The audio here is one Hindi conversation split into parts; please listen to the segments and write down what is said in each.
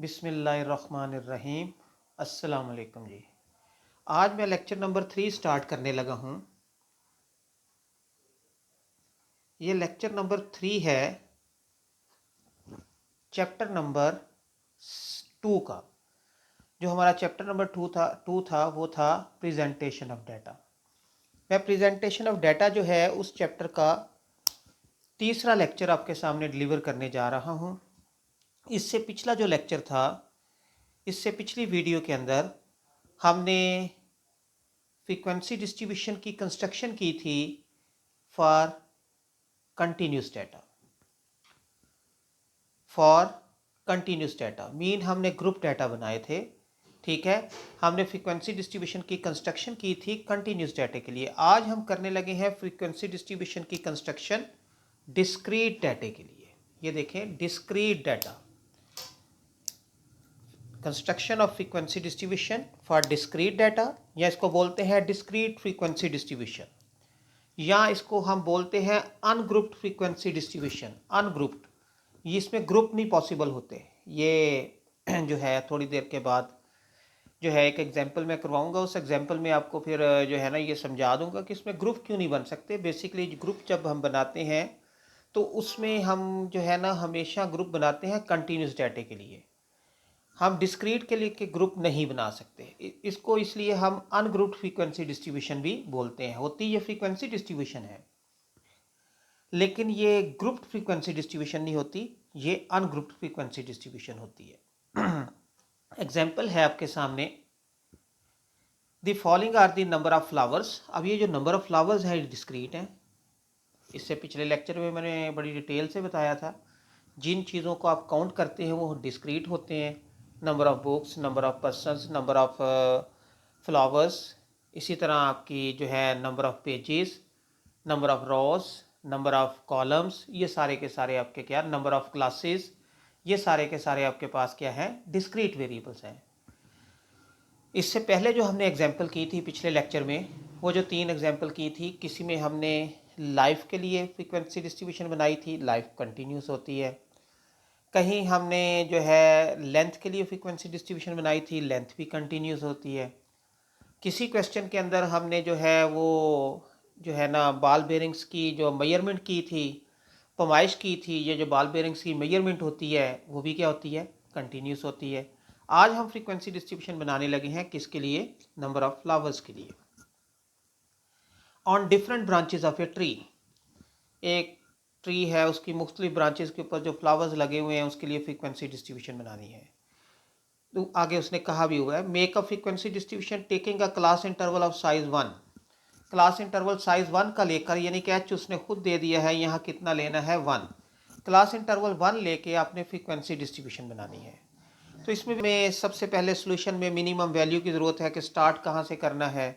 बिस्मिल्लाहिर्रहमानिर्रहीम। अस्सलाम वालेकुम जी। आज मैं लेक्चर नंबर 3 स्टार्ट करने लगा हूँ। ये लेक्चर नंबर 3 है चैप्टर नंबर 2 का। जो हमारा चैप्टर नंबर 2 था वो था प्रेजेंटेशन ऑफ डाटा। मैं प्रेजेंटेशन ऑफ डाटा जो है उस चैप्टर का तीसरा लेक्चर आपके सामने डिलीवर करने जा रहा हूँ। इससे पिछला जो लेक्चर था, इससे पिछली वीडियो के अंदर हमने फ्रीक्वेंसी डिस्ट्रीब्यूशन की कंस्ट्रक्शन की थी for continuous data. For continuous data mean हमने ग्रुप डाटा बनाए थे, ठीक है। हमने फ्रीक्वेंसी डिस्ट्रीब्यूशन की कंस्ट्रक्शन की थी कंटिन्यूस डाटा के लिए। आज हम करने लगे हैं फ्रीक्वेंसी डिस्ट्रीब्यूशन की कंस्ट्रक्शन डिस्क्रीट डाटा के लिए। ये देखें, discrete data, construction of frequency distribution for discrete data, या इसको बोलते हैं डिस्क्रीट फ्रीक्वेंसी डिस्ट्रीब्यूशन, या इसको हम बोलते हैं अनग्रुप्ड फ्रीक्वेंसी डिस्ट्रीब्यूशन। अनग्रुप्ड, ये इसमें ग्रुप नहीं पॉसिबल होते। ये जो है थोड़ी देर के बाद जो है एक एग्जांपल मैं करवाऊंगा, उस एग्जांपल में आपको फिर जो है ना ये समझा दूंगा कि इसमें ग्रुप क्यों नहीं बन सकते। बेसिकली ग्रुप जब हम बनाते हैं तो उसमें हम जो है ना हमेशा ग्रुप बनाते हैं कंटिन्यूस डाटा के लिए। हम डिस्क्रीट के लिए के ग्रुप नहीं बना सकते। इसको इसलिए हम अनग्रुप्ड फ्रीक्वेंसी डिस्ट्रीब्यूशन भी बोलते हैं। होती ये फ्रीक्वेंसी डिस्ट्रीब्यूशन है, लेकिन ये ग्रुप्ड फ्रीक्वेंसी डिस्ट्रीब्यूशन नहीं होती, ये अनग्रुप्ड फ्रीक्वेंसी डिस्ट्रीब्यूशन होती है। एग्जाम्पल है आपके सामने, the following are the number of flowers. अब ये जो नंबर ऑफ फ्लावर्स है डिस्क्रीट है। इससे पिछले लेक्चर में मैंने बड़ी डिटेल से बताया था, जिन चीज़ों को आप काउंट करते हैं वो डिस्क्रीट होते हैं। Number of books, number of persons, number of flowers. इसी तरह आपकी जो है number of pages, number of rose, number of columns, ये सारे के सारे आपके क्या, नंबर ऑफ क्लासेस, ये सारे के सारे आपके पास क्या है, डिस्क्रीट वेरिएबल्स हैं। इससे पहले जो हमने एग्जांपल की थी पिछले लेक्चर में, वो जो 3 एग्जांपल की थी, किसी में हमने लाइफ के लिए फ्रीक्वेंसी डिस्ट्रीब्यूशन बनाई थी, लाइफ कंटिन्यूस होती है। कहीं हमने जो है लेंथ के लिए फ्रीक्वेंसी डिस्ट्रीब्यूशन बनाई थी, लेंथ भी कंटिन्यूस होती है। किसी क्वेश्चन के अंदर हमने जो है वो जो है ना बॉल बेरिंग्स की जो मेजरमेंट की थी, पैमाइश की थी, ये जो बॉल बेरिंग्स की मेजरमेंट होती है वो भी क्या होती है, कंटिन्यूस होती है। आज हम फ्रीक्वेंसी डिस्ट्रीब्यूशन बनाने लगे हैं किसके लिए, नंबर ऑफ फ्लावर्स के लिए। On different branches of a tree, एक ट्री है उसकी मुख्तलिफ ब्रांचेस के ऊपर जो फ्लावर्स लगे हुए हैं उसके लिए फ्रीक्वेंसी डिस्ट्रीब्यूशन बनानी है। तो आगे उसने कहा भी हुआ है, make a frequency distribution taking a class interval of size 1। Class interval size 1 का लेकर, यानी कि एच उसने खुद दे दिया है, यहाँ कितना लेना है 1। क्लास इंटरवल 1 लेके आपने फ्रीक्वेंसी डिस्ट्रीब्यूशन बनानी है। तो इसमें में सबसे पहले सोल्यूशन में मिनिमम वैल्यू की ज़रूरत है कि स्टार्ट कहाँ से करना है,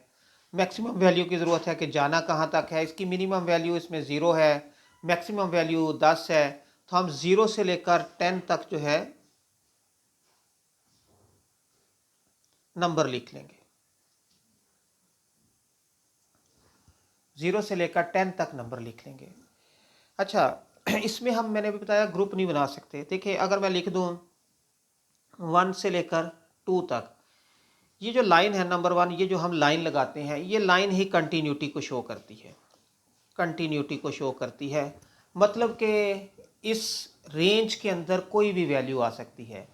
मैक्सिमम वैल्यू की ज़रूरत है कि जाना कहाँ तक है। इसकी मिनिमम वैल्यू इसमें 0 है, मैक्सिमम वैल्यू 10 है। तो हम 0 से लेकर 10 तक जो है नंबर लिख लेंगे। 0 से लेकर 10 तक नंबर लिख लेंगे। अच्छा, इसमें हम, मैंने भी बताया, ग्रुप नहीं बना सकते। देखिए, अगर मैं लिख दूं 1 से लेकर 2 तक, ये जो लाइन है नंबर 1, ये जो हम लाइन लगाते हैं, ये लाइन ही कंटिन्यूटी को शो करती है। कंटिन्यूटी को शो करती है, मतलब कि इस रेंज के अंदर कोई भी वैल्यू आ सकती है।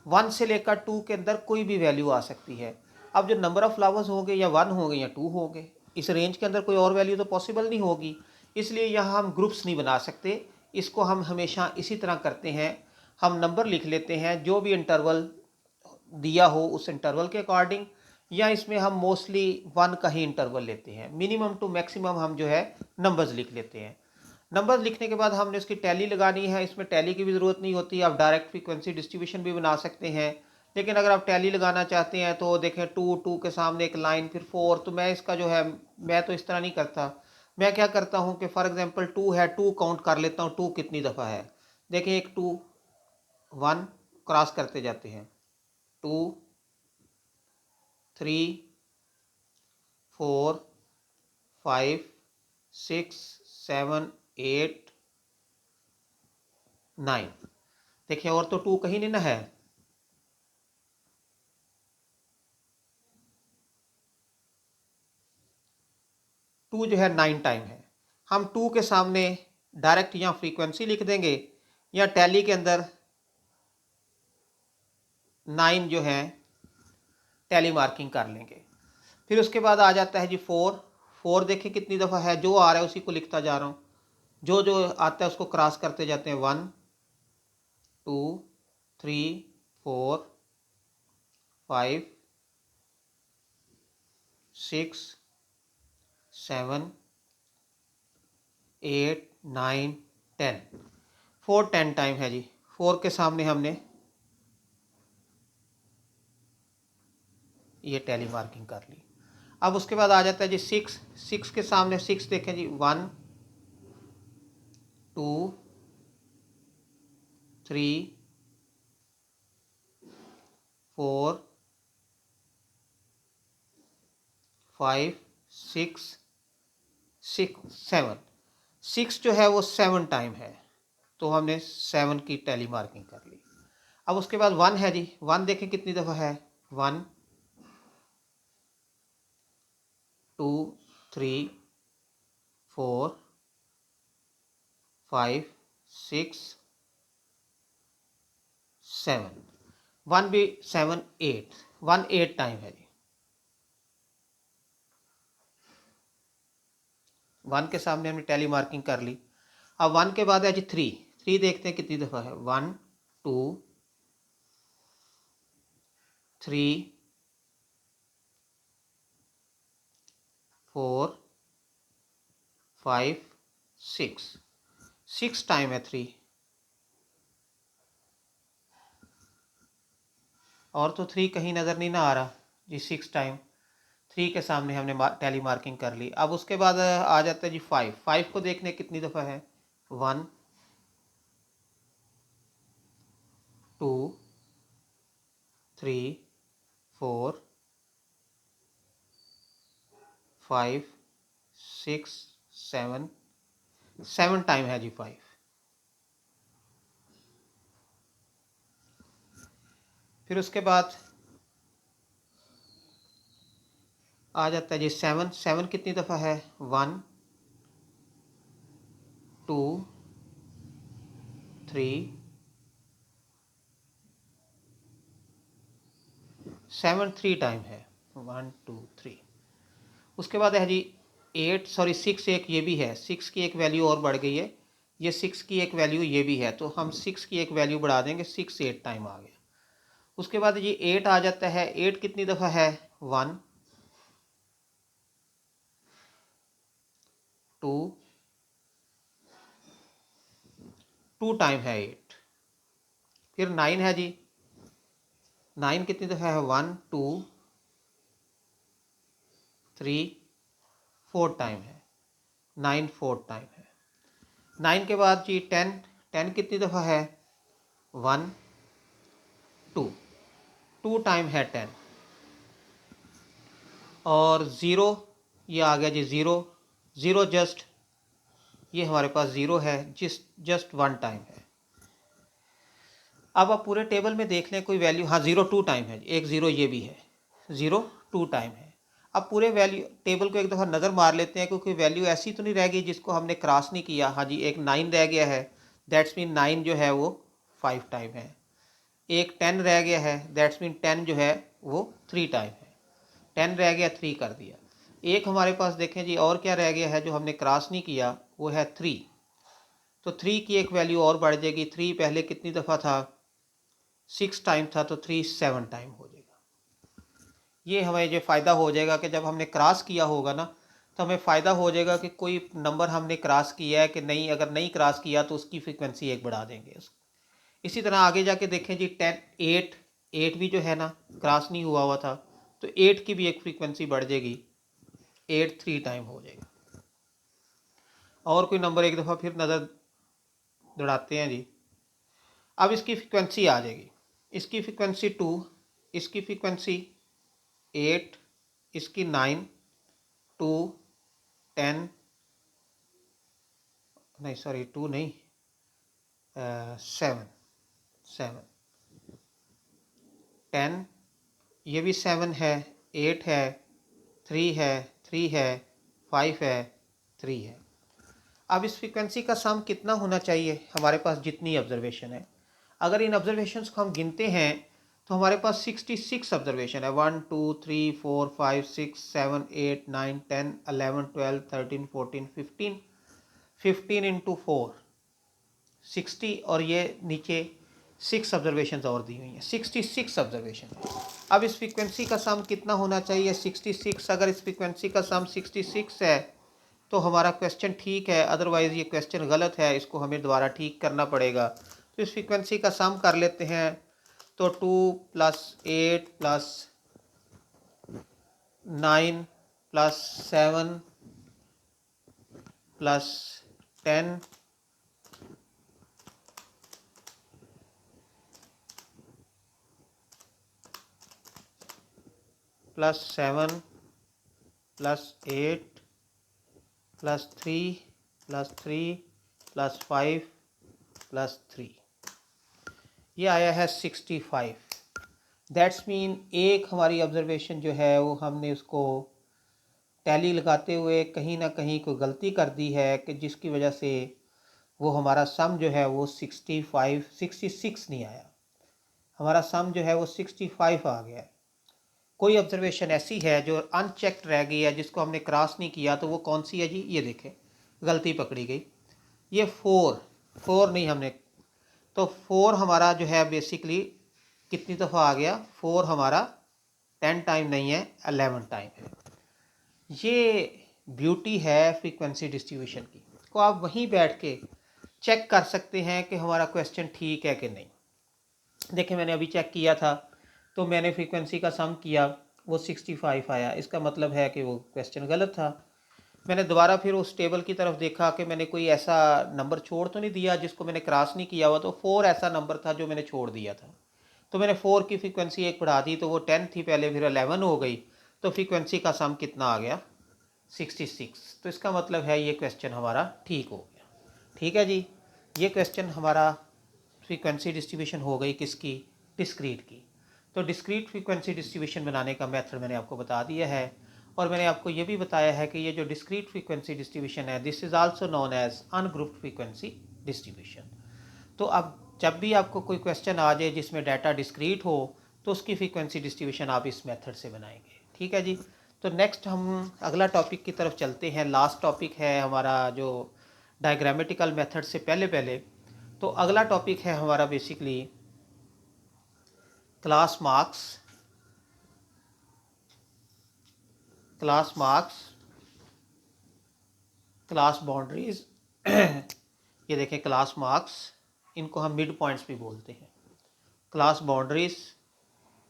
1 से लेकर 2 के अंदर कोई भी वैल्यू आ सकती है। अब जो नंबर ऑफ फ्लावर्स होंगे या 1 होंगे या 2 होंगे, इस रेंज के अंदर कोई और वैल्यू तो पॉसिबल नहीं होगी। इसलिए यहाँ हम ग्रुप्स नहीं बना सकते। इसको हम हमेशा इसी तरह करते हैं, हम नंबर लिख लेते हैं जो भी इंटरवल दिया हो उस इंटरवल के अकॉर्डिंग, या इसमें हम मोस्टली 1 का ही इंटरवल लेते हैं। मिनिमम टू मैक्सिमम हम जो है नंबर्स लिख लेते हैं। नंबर्स लिखने के बाद हमने उसकी टैली लगानी है। इसमें टैली की भी ज़रूरत नहीं होती, आप डायरेक्ट फ्रीक्वेंसी डिस्ट्रीब्यूशन भी बना सकते हैं। लेकिन अगर आप टैली लगाना चाहते हैं तो देखें 2 के सामने एक लाइन, फिर 4। तो मैं इसका जो है, मैं तो इस तरह नहीं करता। मैं क्या करता हूँ कि फॉर एग्जांपल 2 है, 2 काउंट कर लेता हूँ 2 कितनी दफ़ा है। देखें, एक 2, 1 क्रॉस करते जाते हैं, 2, 3, 4, 5, 6, 7, 8, 9। देखिए, और तो 2 कहीं नहीं ना है। 2 जो है 9 टाइम है। हम 2 के सामने डायरेक्ट यहाँ फ्रीक्वेंसी लिख देंगे या टैली के अंदर 9 जो है टैली मार्किंग कर लेंगे। फिर उसके बाद आ जाता है जी 4। 4 देखिए कितनी दफ़ा है, जो आ रहा है उसी को लिखता जा रहा हूँ, जो जो आता है उसको क्रॉस करते जाते हैं। 1 2 3 4 5 6 7 8 9 10। 4 10 टाइम है जी। 4 के सामने हमने ये टैली मार्किंग कर ली। अब उसके बाद आ जाता है जी 6। 6 के सामने 6 देखें जी 1 2 3 4 5 6 6 7। 6 जो है वो 7 टाइम है, तो हमने 7 की टैली मार्किंग कर ली। अब उसके बाद 1 है जी। 1 देखें कितनी दफ़ा है। 1 2 3 4 5 6 7। 1 भी 7 8। 1 8 टाइम है जी। 1 के सामने हमने टैली मार्किंग कर ली। अब 1 के बाद है जी 3। 3 देखते हैं कितनी दफ़ा है। 1 2 3 4 5 6। 6 टाइम है 3। और तो 3 कहीं नज़र नहीं ना आ रहा जी। 6 टाइम 3 के सामने हमने टैली मार्किंग कर ली। अब उसके बाद आ जाता है जी 5। 5 को देखने कितनी दफ़ा है। 1 2 3 4 5 6 7। 7 टाइम है जी 5। फिर उसके बाद आ जाता है जी 7। 7 कितनी दफ़ा है। 1 2 3 7 3 टाइम है। 1 2 3। उसके बाद है जी 8 सॉरी 6। एक ये भी है, 6 की एक वैल्यू और बढ़ गई है। ये 6 की एक वैल्यू ये भी है, तो हम 6 की एक वैल्यू बढ़ा देंगे। 6 8 टाइम आ गया। उसके बाद जी 8 आ जाता है। 8 कितनी दफ़ा है। 1 2 2 टाइम है 8। फिर 9 है जी। 9 कितनी दफ़ा है। 1 2 3 4 टाइम है। 9 4 टाइम है। 9 के बाद जी 10। 10 कितनी दफ़ा है। 1 2 2 टाइम है 10। और ज़ीरो ये आ गया जी 0। ज़ीरो जस्ट ये हमारे पास 0 है, जस्ट 1 टाइम है। अब आप पूरे टेबल में देख लें कोई वैल्यू। हाँ 0 2 टाइम है। एक 0 ये भी है। 0 2 टाइम है। अब पूरे वैल्यू टेबल को एक दफ़ा नज़र मार लेते हैं, क्योंकि वैल्यू ऐसी तो नहीं रह गई जिसको हमने क्रॉस नहीं किया। हाँ जी एक 9 रह गया है, दैट्स मीन 9 जो है वो 5 टाइम है। एक 10 रह गया है, दैट्स मीन 10 जो है वो 3 टाइम है। 10 रह गया, 3 कर दिया। एक हमारे पास देखें जी और क्या रह गया है जो हमने क्रॉस नहीं किया, वो है 3। तो 3 की एक वैल्यू और बढ़ जाएगी। 3 पहले कितनी दफ़ा था। 6 टाइम था, तो 3 7 टाइम हो जाएगा। ये हमें जो फ़ायदा हो जाएगा कि जब हमने क्रॉस किया होगा ना, तो हमें फ़ायदा हो जाएगा कि कोई नंबर हमने क्रॉस किया है कि नहीं। अगर नहीं क्रॉस किया तो उसकी फ्रिक्वेंसी एक बढ़ा देंगे। इसी तरह आगे जाके देखें जी 10 8। 8 भी जो है ना क्रॉस नहीं हुआ था, तो 8 की भी एक फ्रीक्वेंसी बढ़ जाएगी। 8 3 टाइम हो जाएगा। और कोई नंबर एक दफ़ा फिर नज़र दौड़ाते हैं जी। अब इसकी फ्रिक्वेंसी आ जाएगी। इसकी फ्रिक्वेंसी 2, इसकी फ्रिक्वेंसी 8, इसकी 9 2 10 नहीं सॉरी 2 नहीं 7 7 10 ये भी 7 है, 8 है, 3 है, 3 है, 5 है, 3 है। अब इस फ्रीक्वेंसी का सम कितना होना चाहिए हमारे पास जितनी ऑब्जर्वेशन है। अगर इन ऑब्जर्वेशंस को हम गिनते हैं तो हमारे पास 66 ऑब्जर्वेशन है। 1 2 3 4 5 6 7 8 9 10 11 12 13 14 15 15 इंटू 4 60 और ये नीचे 6 ऑब्जर्वेशन और दी हुई हैं, 66 ऑब्जर्वेशन। अब इस फ्रीक्वेंसी का सम कितना होना चाहिए 66। अगर इस फ्रीक्वेंसी का सम 66 है तो हमारा क्वेश्चन ठीक है, अदरवाइज़ ये क्वेश्चन गलत है, इसको हमें दोबारा ठीक करना पड़ेगा। तो इस फ्रीक्वेंसी का सम कर लेते हैं। तो 2 + 8 + 9 + 7 + 10 + 7 + 8 + 3 + 3 + 5 + 3, ये आया है 65। दैट्स मीन एक हमारी ऑब्जर्वेशन जो है वो हमने उसको टैली लगाते हुए कहीं ना कहीं कोई गलती कर दी है कि जिसकी वजह से वो हमारा सम जो है वो 66 नहीं आया, हमारा सम जो है वो 65 आ गया है। कोई ऑब्जर्वेशन ऐसी है जो अनचेक्ड रह गई है, जिसको हमने क्रॉस नहीं किया, तो वो कौन सी है जी? ये देखें, गलती पकड़ी गई। ये 4 नहीं हमने, तो 4 हमारा जो है बेसिकली कितनी दफ़ा आ गया? 4 हमारा 10 टाइम नहीं है, 11 टाइम है। ये ब्यूटी है फ्रीक्वेंसी डिस्ट्रीब्यूशन की, को आप वहीं बैठ के चेक कर सकते हैं कि हमारा क्वेश्चन ठीक है कि नहीं। देखिए मैंने अभी चेक किया था तो मैंने फ्रीक्वेंसी का सम किया, वो 65 आया, इसका मतलब है कि वो क्वेश्चन गलत था। मैंने दोबारा फिर उस टेबल की तरफ देखा कि मैंने कोई ऐसा नंबर छोड़ तो नहीं दिया जिसको मैंने क्रॉस नहीं किया हुआ, तो 4 ऐसा नंबर था जो मैंने छोड़ दिया था। तो मैंने 4 की फ्रीक्वेंसी एक बढ़ा दी, तो वो 10 थी पहले, फिर 11 हो गई, तो फ्रीक्वेंसी का सम कितना आ गया? 66। तो इसका मतलब है ये क्वेश्चन हमारा ठीक हो गया। ठीक है जी, ये क्वेश्चन हमारा फ्रीक्वेंसी डिस्ट्रीब्यूशन हो गई किसकी? डिस्क्रीट की। तो डिस्क्रीट फ्रीक्वेंसी डिस्ट्रीब्यूशन बनाने का मेथड मैंने आपको बता दिया है, और मैंने आपको ये भी बताया है कि ये जो डिस्क्रीट फ्रीक्वेंसी डिस्ट्रीब्यूशन है, this is also known as ungrouped frequency distribution. तो अब जब भी आपको कोई क्वेश्चन आ जाए जिसमें डाटा डिस्क्रीट हो, तो उसकी फ्रीक्वेंसी डिस्ट्रीब्यूशन आप इस मेथड से बनाएंगे। ठीक है जी। तो नेक्स्ट हम अगला टॉपिक की तरफ चलते हैं। लास्ट टॉपिक है हमारा जो डायग्रामेटिकल मेथड से पहले पहले, तो अगला टॉपिक है हमारा basically class marks. Class marks, class boundaries ये देखें क्लास मार्क्स, इनको हम मिड पॉइंट्स भी बोलते हैं। क्लास बाउंड्रीज,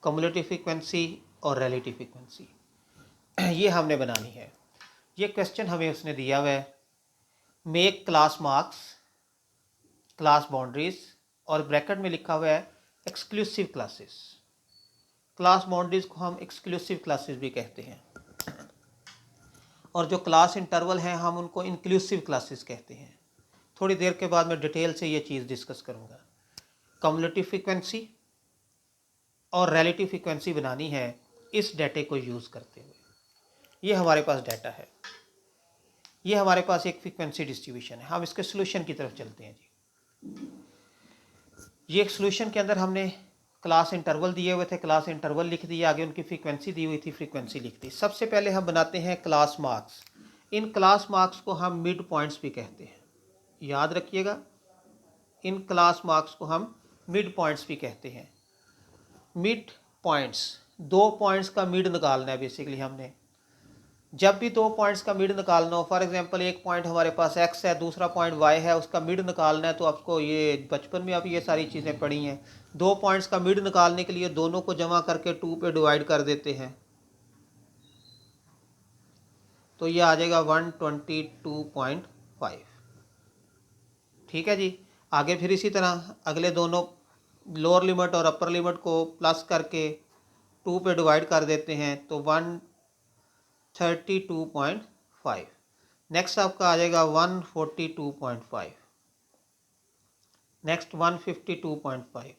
कम्युलेटिव फ्रीक्वेंसी और रिलेटिव फ्रीक्वेंसी, ये हमने बनानी है। ये क्वेश्चन हमें उसने दिया हुआ है, make class marks, class boundaries, और ब्रैकेट में लिखा हुआ है एक्सक्लूसिव क्लासेस। क्लास बाउंड्रीज को हम एक्सक्लूसिव क्लासेस भी कहते हैं, और जो क्लास इंटरवल हैं हम उनको इंक्लूसिव क्लासेस कहते हैं। थोड़ी देर के बाद मैं डिटेल से ये चीज़ डिस्कस करूँगा। कम्युलेटिव फ्रीक्वेंसी और रिलेटिव फ्रीक्वेंसी बनानी है इस डाटे को यूज़ करते हुए। ये हमारे पास डाटा है, ये हमारे पास एक फ्रीक्वेंसी डिस्ट्रीब्यूशन है। हम इसके सोल्यूशन की तरफ चलते हैं जी। ये एक सोल्यूशन के अंदर हमने क्लास इंटरवल दिए हुए थे, क्लास इंटरवल लिख दिया, आगे उनकी फ्रीक्वेंसी दी हुई थी, फ्रीक्वेंसी लिख दी। सबसे पहले हम बनाते हैं class marks. In class marks को हम मिड पॉइंट्स भी कहते हैं, याद रखिएगा। इन क्लास मार्क्स को हम मिड पॉइंट्स भी कहते हैं। मिड पॉइंट्स, 2 पॉइंट्स का मिड निकालना है बेसिकली हमने। जब भी 2 पॉइंट्स का मिड निकालना हो, फॉर एग्जांपल एक पॉइंट हमारे पास x है, दूसरा पॉइंट y है, उसका मिड निकालना है, तो आपको ये बचपन में आप ये सारी चीज़ें पढ़ी हैं। 2 पॉइंट्स का मिड निकालने के लिए दोनों को जमा करके 2 पे डिवाइड कर देते हैं, तो ये आ जाएगा 122.5। ठीक है जी। आगे फिर इसी तरह अगले दोनों लोअर लिमिट और अपर लिमिट को प्लस करके 2 पे डिवाइड कर देते हैं, तो 132.5। नेक्स्ट आपका आ जाएगा 142.5, नेक्स्ट 152.5,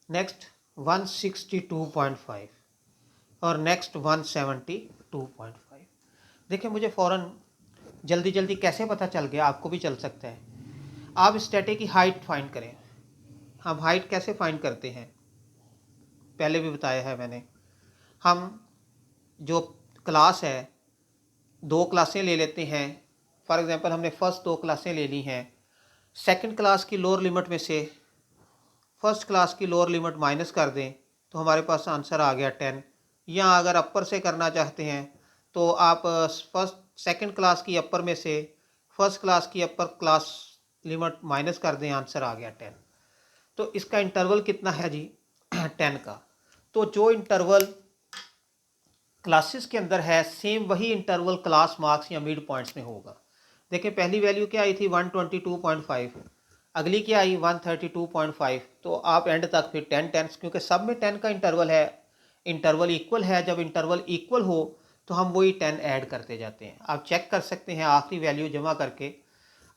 नेक्स्ट 162.5 और नेक्स्ट 172.5। देखिए मुझे फ़ौरन जल्दी जल्दी कैसे पता चल गया, आपको भी चल सकता है। आप स्टैटिक की हाइट फाइंड करें। हम हाइट कैसे फाइंड करते हैं, पहले भी बताया है मैंने। हम जो क्लास है, दो क्लासें ले लेते हैं। फॉर एग्जांपल हमने फर्स्ट दो क्लासें ले ली हैं। सेकंड क्लास की लोअर लिमिट में से फर्स्ट क्लास की लोअर लिमिट माइनस कर दें तो हमारे पास आंसर आ गया 10। या अगर अपर से करना चाहते हैं तो आप फर्स्ट सेकंड क्लास की अपर में से फर्स्ट क्लास की अपर क्लास लिमिट माइनस कर दें, आंसर आ गया 10। तो इसका इंटरवल कितना है जी 10 का। तो जो इंटरवल क्लासेस के अंदर है सेम वही इंटरवल क्लास मार्क्स या मिड पॉइंट्स में होगा। देखिए पहली वैल्यू क्या आई थी 122.5, अगली क्या आई 132.5। तो आप एंड तक फिर 10 क्योंकि सब में 10 का इंटरवल है, इंटरवल इक्वल है। जब इंटरवल इक्वल हो तो हम वही 10 ऐड करते जाते हैं। आप चेक कर सकते हैं आखिरी वैल्यू जमा करके,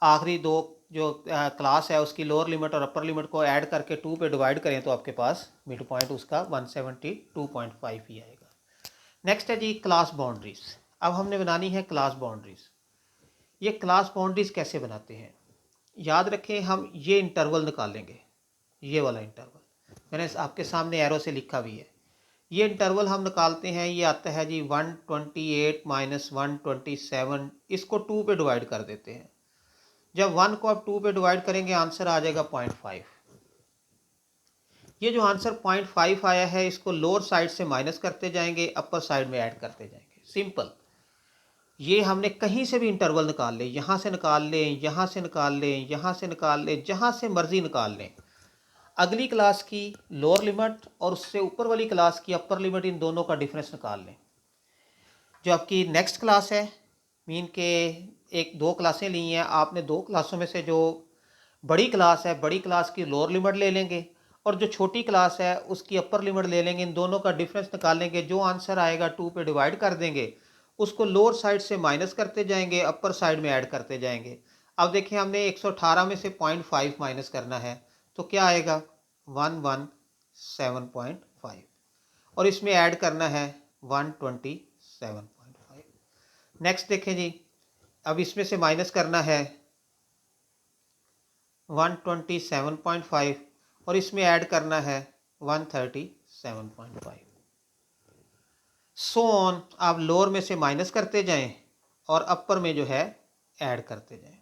आखिरी दो जो क्लास है उसकी लोअर लिमिट और अपर लिमिट को ऐड करके 2 पे डिवाइड करें तो आपके पास मिड पॉइंट उसका 172.5 ही आएगा। नेक्स्ट है जी क्लास बाउंड्रीज। अब हमने बनानी है क्लास बाउंड्रीज। ये क्लास बाउंड्रीज कैसे बनाते हैं, याद रखें हम ये इंटरवल निकालेंगे, ये वाला इंटरवल मैंने आपके सामने एरो से लिखा भी है। ये इंटरवल हम निकालते हैं, ये आता है जी 128 माइनस 127, इसको 2 पे डिवाइड कर देते हैं। जब 1 को आप 2 पे डिवाइड करेंगे आंसर आ जाएगा 0.5। ये जो आंसर 0.5 आया है इसको लोअर साइड से माइनस करते जाएंगे, अपर साइड में ऐड करते जाएंगे। सिंपल। ये हमने कहीं से भी इंटरवल निकाल ले, यहाँ से निकाल लें, यहाँ से निकाल लें, यहाँ से निकाल लें, जहाँ से मर्जी निकाल लें। अगली क्लास की लोअर लिमिट और उससे ऊपर वाली क्लास की अपर लिमिट, इन दोनों का डिफरेंस निकाल लें। जो आपकी नेक्स्ट क्लास है, मीन के एक दो क्लासें ली हैं आपने, दो क्लासों में से जो बड़ी क्लास है बड़ी क्लास की लोअर लिमिट ले लेंगे और जो छोटी क्लास है उसकी अपर लिमिट ले लेंगे। इन दोनों का डिफरेंस निकालेंगे, जो आंसर आएगा 2 पे डिवाइड कर देंगे, उसको लोअर साइड से माइनस करते जाएंगे, अपर साइड में ऐड करते जाएंगे। अब देखिए हमने 118 में से 0.5 माइनस करना है तो क्या आएगा 117.5 और इसमें ऐड करना है 127.5। नेक्स्ट देखें जी, अब इसमें से माइनस करना है 127.5 और इसमें ऐड करना है 137.5। सो ऑन, आप लोअर में से माइनस करते जाएं और अपर में जो है ऐड करते जाएं।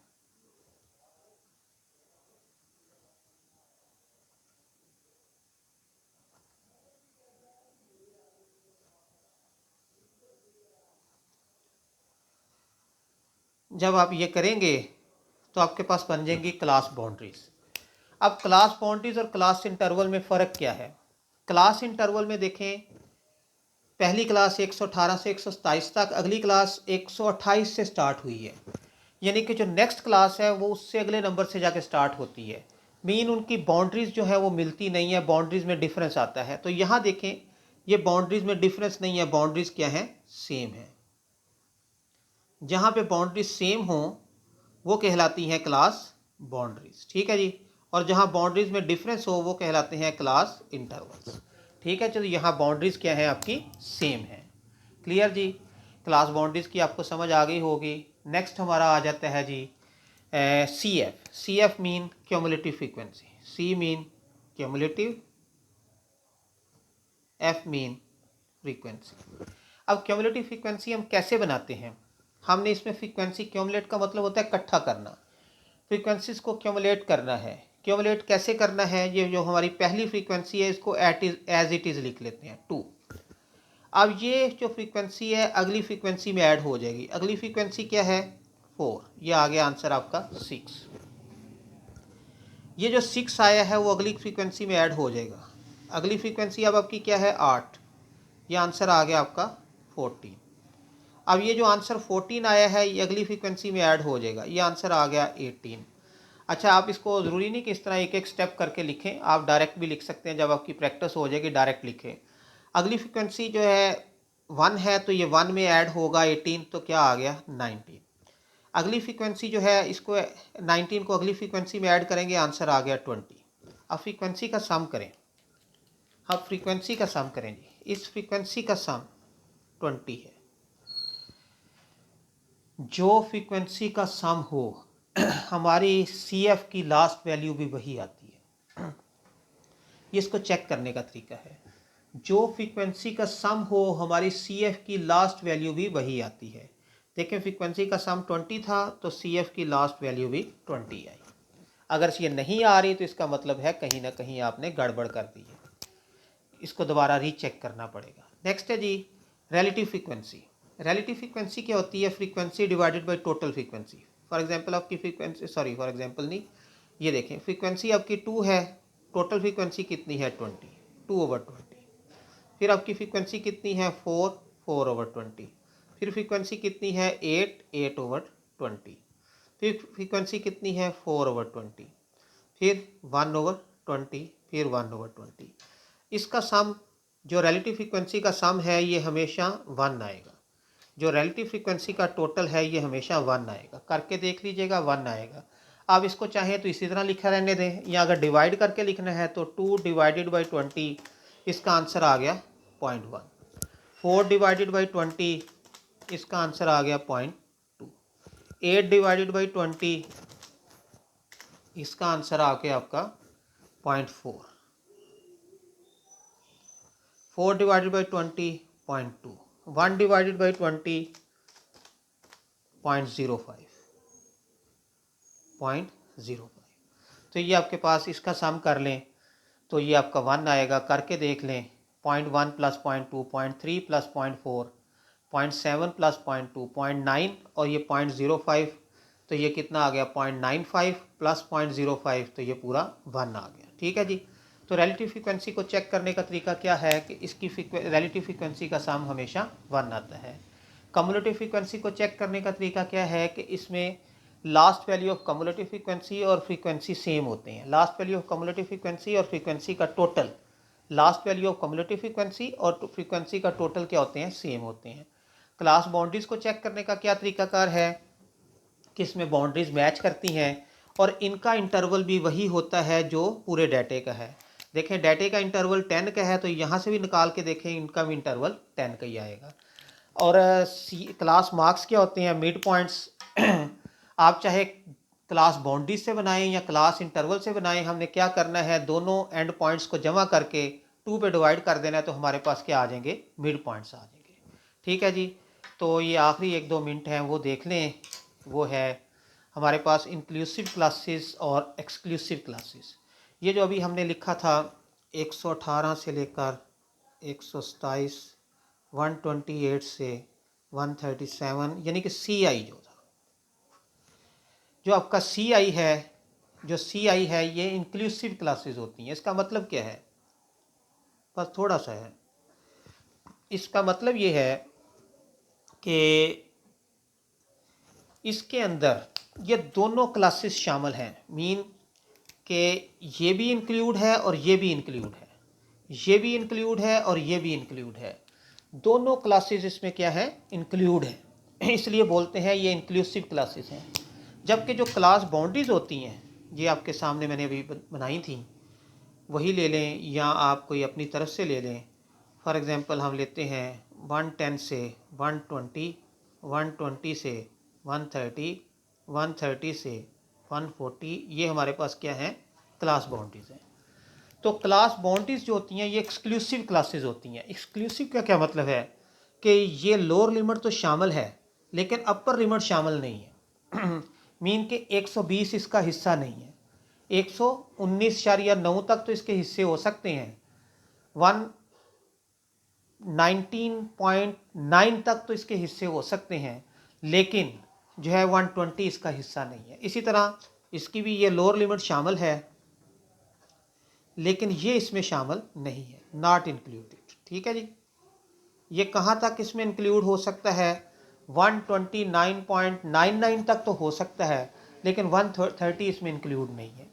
जब आप ये करेंगे तो आपके पास बन जाएंगी क्लास बाउंड्रीज। अब क्लास बाउंड्रीज और क्लास इंटरवल में फ़र्क क्या है। क्लास इंटरवल में देखें पहली क्लास 118 से 127 तक, अगली क्लास 128 से स्टार्ट हुई है, यानी कि जो नेक्स्ट क्लास है वो उससे अगले नंबर से जाके स्टार्ट होती है। मीन उनकी बाउंड्रीज जो है वो मिलती नहीं है, बाउंड्रीज में डिफरेंस आता है। तो यहाँ देखें ये बाउंड्रीज में डिफरेंस नहीं है, बाउंड्रीज क्या है सेम है। जहाँ पे बाउंड्रीज सेम हो वो कहलाती हैं क्लास बाउंड्रीज, ठीक है जी। और जहाँ बाउंड्रीज में डिफरेंस हो वो कहलाते हैं क्लास इंटरवल्स, ठीक है। चलो यहाँ बाउंड्रीज क्या है आपकी सेम है। क्लियर जी, क्लास बाउंड्रीज की आपको समझ आ गई होगी। नेक्स्ट हमारा आ जाता है जी C F. C F mean cumulative frequency, C mean cumulative, F mean frequency. अब क्यूमुलेटिव फ्रीक्वेंसी हम कैसे बनाते हैं, हमने इसमें फ्रीक्वेंसी, क्यूमुलेट का मतलब होता है इकट्ठा करना, फ्रीक्वेंसीज को क्यूमुलेट करना है। क्यूमुलेट कैसे करना है, ये जो हमारी पहली फ्रीक्वेंसी है इसको एज इट इज़ लिख लेते हैं 2। अब ये जो फ्रीक्वेंसी है अगली फ्रीक्वेंसी में ऐड हो जाएगी। अगली फ्रीक्वेंसी क्या है 4, ये आ गया आंसर आपका 6। ये जो 6 आया है वो अगली फ्रीक्वेंसी में ऐड हो जाएगा। अगली फ्रीक्वेंसी अब आपकी क्या है 8, ये आंसर आ गया आपका 14। अब ये जो आंसर 14 आया है ये अगली फ्रीक्वेंसी में ऐड हो जाएगा, ये आंसर आ गया 18। अच्छा, आप इसको ज़रूरी नहीं कि इस तरह एक एक स्टेप करके लिखें, आप डायरेक्ट भी लिख सकते हैं। जब आपकी प्रैक्टिस हो जाएगी डायरेक्ट लिखें। अगली फ्रीक्वेंसी जो है 1 है तो ये 1 में ऐड होगा 18, तो क्या आ गया 19। अगली फ्रीक्वेंसी जो है इसको 19 को अगली फ्रीक्वेंसी में ऐड करेंगे, आंसर आ गया 20। अब फ्रीक्वेंसी का सम करें, अब फ्रीक्वेंसी का सम करें जी। इस फ्रीक्वेंसी का सम 20 है। जो फ्रीक्वेंसी का सम हो हमारी CF की लास्ट वैल्यू भी वही आती है। ये इसको चेक करने का तरीका है। जो फ्रीक्वेंसी का सम हो हमारी CF की लास्ट वैल्यू भी वही आती है। देखें फ्रीक्वेंसी का सम 20 था तो CF की लास्ट वैल्यू भी 20 आई। अगर ये नहीं आ रही तो इसका मतलब है कहीं ना कहीं आपने गड़बड़ कर दी है, इसको दोबारा रीचेक करना पड़ेगा। नेक्स्ट है जी रिलेटिव फ्रीक्वेंसी। रिलेटिव फ्रीक्वेंसी क्या होती है? Frequency divided by total frequency. For example आपकी फ्रीक्वेंसी, सॉरी फॉर एग्जांपल नहीं, ये देखें फ्रीक्वेंसी आपकी 2 है, टोटल फ्रीक्वेंसी कितनी है 20, 2/20। फिर आपकी फ्रीक्वेंसी कितनी है 4, 4/20। फिर फ्रीक्वेंसी कितनी है 8, 8/20। फिर फ्रीक्वेंसी कितनी है 4/20। फिर 1/20, फिर 1/20। इसका सम जो रिलेटिव फ्रीक्वेंसी का सम है ये हमेशा 1 आएगा। जो रिलेटिव फ्रीक्वेंसी का टोटल है ये हमेशा 1 आएगा। करके देख लीजिएगा 1 आएगा। आप इसको चाहें तो इसी तरह लिखा रहने दें, या अगर डिवाइड करके लिखना है तो 2 डिवाइडेड बाई 20, इसका आंसर आ गया 0.1। 4 डिवाइडेड बाई 20, इसका आंसर आ गया 0.2। 8 डिवाइडेड बाई 20, इसका आंसर आ गया आपका 0.4। 4 डिवाइडेड बाई 20, 0.2। 1 divided by 20, 0.05। 0.05। तो ये आपके पास इसका सम कर लें तो ये आपका 1 आएगा। करके देख लें 0.1 प्लस 0.2, 0.3 प्लस 0.4, 0.7 प्लस 0.2, 0.9 और ये 0.05, तो ये कितना आ गया 0.95 प्लस 0.05, तो ये पूरा 1 आ गया। ठीक है जी। तो रिलेटिव फ्रीक्वेंसी को चेक करने का तरीका क्या है कि इसकी रिलेटिव फ्रीक्वेंसी का सम हमेशा 1 आता है। कम्युलेटिव फ्रीक्वेंसी को चेक करने का तरीका क्या है कि इसमें last value of cumulative frequency और फ्रीक्वेंसी सेम होते हैं। Last value of cumulative frequency और फ्रीक्वेंसी का total, last value of cumulative frequency और फ्रीक्वेंसी का टोटल क्या होते हैं? सेम होते हैं। क्लास बाउंड्रीज को चेक करने का क्या तरीकाकार है कि इसमें बाउंड्रीज मैच करती हैं और इनका इंटरवल भी वही होता है जो पूरे डाटे का है। देखें डाटे का इंटरवल 10 का है तो यहाँ से भी निकाल के देखें इनका भी इंटरवल 10 का ही आएगा। और क्लास मार्क्स क्या होते हैं? Mid points. आप चाहे क्लास बाउंड्रीज से बनाएं या क्लास इंटरवल से बनाएं, हमने क्या करना है दोनों एंड पॉइंट्स को जमा करके 2 पे डिवाइड कर देना है तो हमारे पास क्या आ जाएंगे? मिड पॉइंट्स आ जाएंगे। ठीक है जी। तो ये आखिरी 1-2 मिनट हैं वो देख लें। वो है हमारे पास इंक्लूसिव क्लासेस और एक्सक्लूसिव क्लासेस। ये जो अभी हमने लिखा था 118 से लेकर 127, 128 से 137, यानी कि CI जो आपका CI है, जो CI है ये इंक्लूसिव क्लासेस होती हैं। इसका मतलब क्या है? बस थोड़ा सा है। इसका मतलब ये है कि इसके अंदर ये दोनों क्लासेस शामिल हैं। मीन कि ये भी इंक्लूड है और ये भी इंक्लूड है, ये भी इंक्लूड है और ये भी इंक्लूड है। दोनों क्लासेस इसमें क्या है? इंक्लूड है। इसलिए बोलते हैं ये इंक्लूसिव क्लासेस हैं। जबकि जो क्लास बाउंड्रीज होती हैं ये आपके सामने मैंने अभी बनाई थी, वही ले लें या आप कोई अपनी तरफ से ले लें। फॉर एग्ज़ाम्पल हम लेते हैं 110 से 120, 120 से 130, 130 से 140, ये हमारे पास क्या है? क्लास बाउंड्रीज हैं। तो क्लास बाउंड्रीज जो होती हैं ये एक्सक्लूसिव क्लासेस होती हैं। एक्सक्लूसिव का क्या मतलब है कि ये लोअर लिमिट तो शामिल है लेकिन अपर लिमिट शामिल नहीं है। मीन के 120 इसका हिस्सा नहीं है, 119.9 तक तो इसके हिस्से हो सकते हैं, 119.9 तक तो इसके हिस्से हो सकते हैं, लेकिन जो है 120 इसका हिस्सा नहीं है। इसी तरह इसकी भी ये लोअर लिमिट शामिल है लेकिन ये इसमें शामिल नहीं है, नॉट इंक्लूडेड। ठीक है जी। ये कहाँ तक इसमें इंक्लूड हो सकता है? 129.99 तक तो हो सकता है लेकिन 130 इसमें इंक्लूड नहीं है।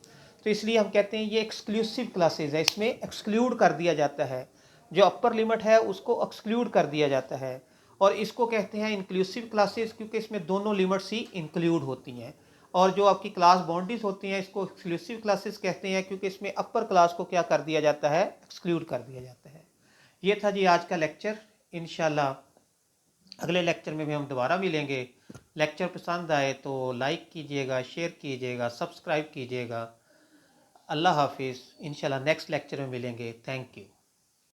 तो इसलिए हम कहते हैं ये एक्सक्लूसिव क्लासेस है। इसमें एक्सक्लूड कर दिया जाता है, जो अपर लिमिट है उसको एक्सक्लूड कर दिया जाता है और इसको कहते हैं इंक्लूसिव क्लासेस क्योंकि इसमें दोनों लिमिट्स ही इंक्लूड होती हैं। और जो आपकी क्लास बाउंड्रीज होती हैं इसको एक्सक्लूसिव क्लासेस कहते हैं क्योंकि इसमें अपर क्लास को क्या कर दिया जाता है? एक्सक्लूड कर दिया जाता है। ये था जी आज का लेक्चर। इंशाल्लाह अगले लेक्चर में भी हम दोबारा मिलेंगे। लेक्चर पसंद आए तो लाइक कीजिएगा, शेयर कीजिएगा, सब्सक्राइब कीजिएगा। अल्लाह हाफिज़। इंशाल्लाह नेक्स्ट लेक्चर में मिलेंगे। Thank you.